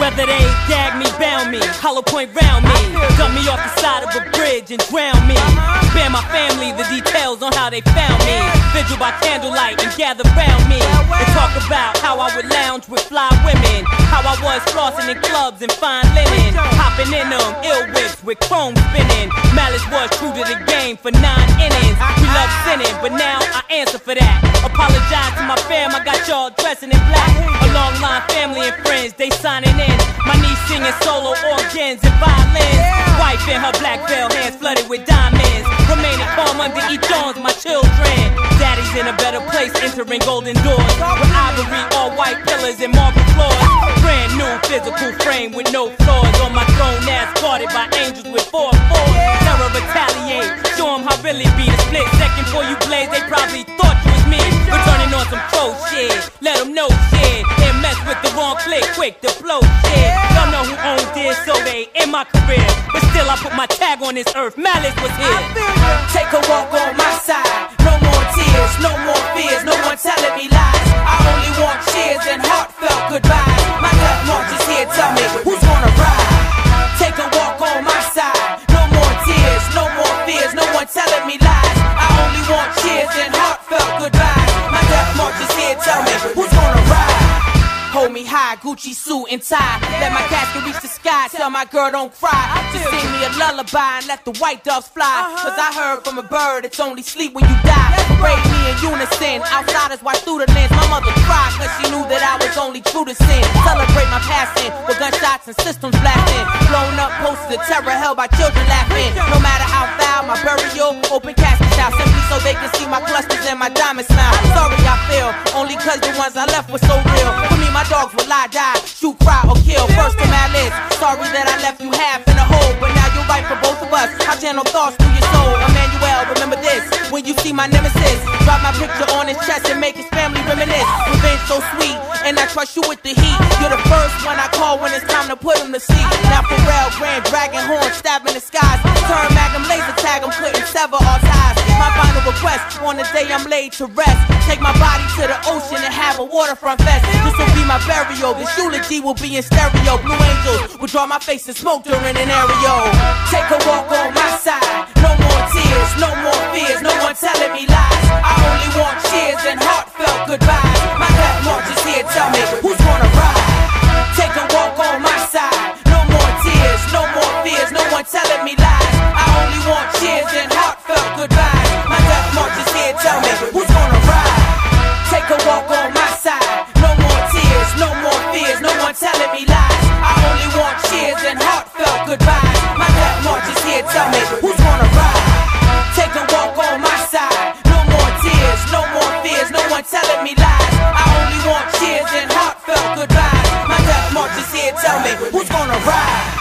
Whether they gag me, bound me, hollow point round me, dump me off the side of a bridge and drown me. Spare my family the details on how they found me. Vigil by candlelight and gather round me and talk about how I would lounge with fly women, how I was flossing in clubs and fine linen, hopping in them ill whips with chrome spinning. Malice was true to the game for 9 innings. We love sinning, but now I answer for that. Apologize to my fam, I got y'all dressing in black. A long line family and friends, they signing in. My niece singing solo organs and violins. Wife in her black veil, hands flooded with diamonds. Remaining calm under each arms, my children. Daddy's in a better place, entering golden doors with ivory, all white pillars and marble floors. Brand new physical frame with no flaws. On my throne, ass guarded by angels with 4 fours. Terror retaliate, show them how really be. The split second before you blaze, they probably thought you was me. Returning on some pro shit, let them know shit. And mess with the wrong click, quick to blow shit. Y'all know who owned this, so they in my career. But still I put my tag on this earth, Malice was here. Take a walk on my side, no more tears, no more fears, no one telling me lies. I only want cheers and heartfelt goodbyes. My death march is here, tell me who's gonna ride. Take a walk on my side, no more tears, no more fears, no one telling me lies. I only want cheers and heartfelt goodbyes. My death march is here, tell me who's gonna ride. Hold me high, Gucci suit and tie. Let my casket reach the sky, tell my girl don't cry. Just sing me a lullaby and let the white doves fly. Cause I heard from a bird, it's only sleep when you die. Parade me in unison, outsiders watch through the lens. My mother cried cause she knew that I was only true to sin. Celebrate my passing with gunshots and systems blasting. Blown up posters of terror held by children laughing. No matter how foul, my burial, open casket out. Simply so they can see my clusters and my diamond smile. Sorry I feel, only cause the ones I left were so real. For me, my dogs will lie, die, shoot, cry, or kill. First to Malice, sorry that I left you half in a hole, but now you're right for both of us. I channel thoughts through your soul. Emmanuel, remember this, when you see my nemesis, drop my picture on his chest and make his family reminisce. Revenge so sweet, and I trust you with the heat. You're the first one I call when it's time to put him to sleep. Now Pharrell, Grand Dragon Horn, stabbing the skies. Turn Magnum, laser tag him, couldn't sever our ties. My final request, on the day I'm laid to rest, take my body to the ocean and have a waterfront fest. This will be my burial, this eulogy will be in stereo. Blue angels will draw my face and smoke during an aerial. Take a walk on my side, no more tears, no more fears, no one telling me lies. I only want cheers and heartfelt goodbyes. My death march is here, tell me who's gonna ride. Take a walk on my side, no more tears, no more fears, no one telling me lies. I only want cheers and heartfelt goodbyes. My death march is here, tell me who's gonna ride. Take a walk on my side, no more tears, no more fears, no one telling me lies. I only want cheers and heartfelt goodbyes. My death march is here, tell me who's gonna ride. Take a walk on my side, no more tears, no more fears, no one telling me lies. I only want cheers and heartfelt goodbyes. My death march is here, tell me who's gonna ride.